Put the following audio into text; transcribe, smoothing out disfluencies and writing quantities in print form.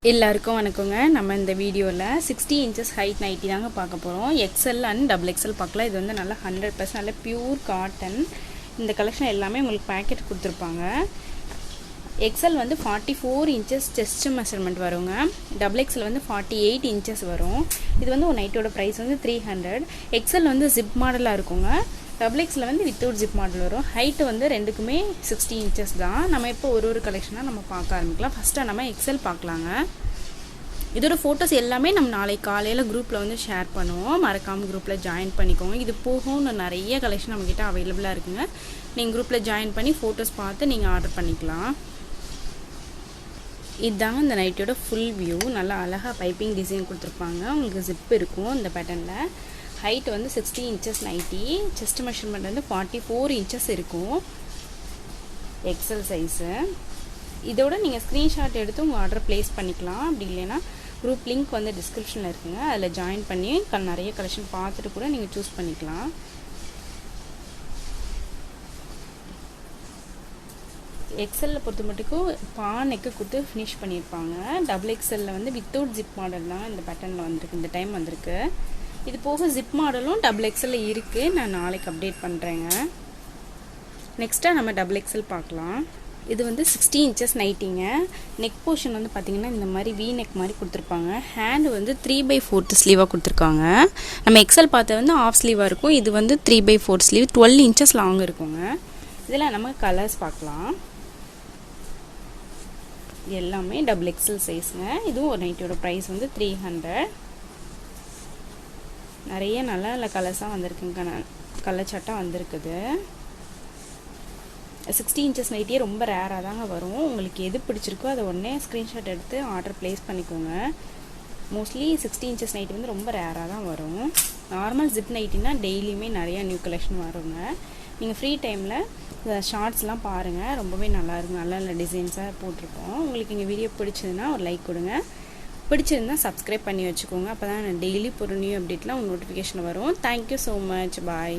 எல்லாருக்கும் வணக்கங்க. நம்ம இந்த வீடியோவில் 60 இன்ச்சஸ் ஹைட் நைட்டி தாங்க பார்க்க போகிறோம். எக்ஸ்எல் அண்ட் டபுள் எக்ஸ்எல் பார்க்கலாம். இது வந்து நல்லா 100% நல்ல பியூர் காட்டன். இந்த கலெக்ஷன் எல்லாமே உங்களுக்கு பேக்கெட் கொடுத்துருப்பாங்க. எக்ஸ்எல் வந்து 44 இன்ச்சஸ் செஸ்ட் மெஷர்மெண்ட் வருங்க. டபுள் எக்ஸ்எல் வந்து 48 இன்ச்சஸ் வரும். இது வந்து ஒரு நைட்டோட ப்ரைஸ் வந்து 300. எக்ஸ்எல் வந்து ஜிப் மாடலாக இருக்குங்க. டபுள் எக்ஸில் வந்து வித்தவுட் ஜிப் மாடல் வரும். ஹைட்டு வந்து ரெண்டுக்குமே 60 இன்ச்சஸ் தான். நம்ம இப்போ ஒரு கலெக்ஷனாக நம்ம பார்க்க ஆரம்பிக்கலாம். ஃபஸ்ட்டாக நம்ம எக்ஸ்எல் பார்க்கலாங்க. இதோட ஃபோட்டோஸ் எல்லாமே நம்ம நாளைக்கு காலையில் குரூப்பில் வந்து ஷேர் பண்ணுவோம். மறக்காமல் குரூப்பில் ஜாயின் பண்ணிக்கோங்க. இது போகும் நிறைய கலெக்ஷன் நம்மக்கிட்ட அவைலபிளாக இருக்குங்க. நீங்கள் குரூப்பில் ஜாயின் பண்ணி ஃபோட்டோஸ் பார்த்து நீங்கள் ஆர்டர் பண்ணிக்கலாம். இதுதாங்க இந்த நைட்டியோட ஃபுல் வியூ. நல்லா அழகாக பைப்பிங் டிசைன் கொடுத்துருப்பாங்க. உங்களுக்கு ஜிப் இருக்கும் இந்த பேட்டர்னில். ஹைட் வந்து 60 இன்ச்சஸ் நைட்டி. செஸ்ட் மெஷர்மெண்ட் வந்து 44 இன்ச்சஸ் இருக்கும். XL size. இதோட நீங்கள் ஸ்க்ரீன்ஷாட் எடுத்து உங்கள் ஆர்டர் ப்ளேஸ் பண்ணிக்கலாம். அப்படி இல்லைன்னா குரூப் லிங்க் வந்து டிஸ்கிரிப்ஷனில் இருக்குங்க. அதில் ஜாயின் பண்ணி நிறைய கலெக்ஷன் பார்த்துட்டு கூட நீங்கள் சூஸ் பண்ணிக்கலாம். எக்ஸலில் பொறுத்த மட்டுக்கும் நெக்கு கொடுத்து ஃபினிஷ் பண்ணியிருப்பாங்க. டபுள் எக்ஸலில் வந்து வித்தவுட் ஜிப் மாடல் தான் இந்த பேட்டர்னில் வந்திருக்கு. இந்த டைம் வந்திருக்கு. இது போக ஜிப் மாடலும் டபுள் எக்ஸலில் இருக்குது. நான் நாளைக்கு அப்டேட் பண்ணுறேங்க. நெக்ஸ்ட்டாக நம்ம டபுள் எக்ஸல் பார்க்கலாம். இது வந்து 60 இன்ச்சஸ் நைட்டிங்க. நெக் போர்ஷன் வந்து பார்த்திங்கன்னா இந்த மாதிரி வி நெக் மாதிரி கொடுத்துருப்பாங்க. ஹேண்டு வந்து 3/4 ஸ்லீவாக கொடுத்துருக்காங்க. நம்ம எக்ஸல் பார்த்து வந்து ஆஃப் ஸ்லீவாக இருக்கும். இது வந்து 3/4 ஸ்லீவ் 12 இன்ச்சஸ் லாங் இருக்குங்க. இதில் நம்ம கலர்ஸ் பார்க்கலாம். எல்லாமே டபுள் எக்ஸல் சைஸுங்க. இதுவும் ஒரு நைட்டியோட ப்ரைஸ் வந்து 300. நிறைய நல்ல கலர்ஸாக வந்திருக்குங்க. கலர் சட்டை வந்திருக்குது. 60 இன்ச்சஸ் நைட்டியே ரொம்ப ரேராக தாங்க வரும். உங்களுக்கு எது பிடிச்சிருக்கோ அதை உடனே ஸ்க்ரீன்ஷாட் எடுத்து ஆர்டர் ப்ளேஸ் பண்ணிக்கோங்க. மோஸ்ட்லி 60 இன்ச்சஸ் நைட்டி வந்து ரொம்ப ரேராக தான் வரும். நார்மல் ஜிப் நைட்டினா டெய்லியுமே நிறையா நியூ கலெக்ஷன் வருங்க. நீங்கள் ஃப்ரீ டைமில் ஷார்ட்ஸ்லாம் பாருங்கள். ரொம்பவே நல்லாயிருக்கும். நல்ல டிசைன்ஸாக போட்டிருக்கோம். உங்களுக்கு எங்கள் வீடியோ பிடிச்சதுன்னா ஒரு லைக் கொடுங்க. பிடிச்சிருந்தா சப்ஸ்கிரைப் பண்ணி வச்சுக்கோங்க. அப்போ தான் நான் டெய்லி ஒரு நியூ அப்டேட்லாம் உங்கள் நோட்டிஃபிகேஷன் வரும். Thank you so much. பாய்.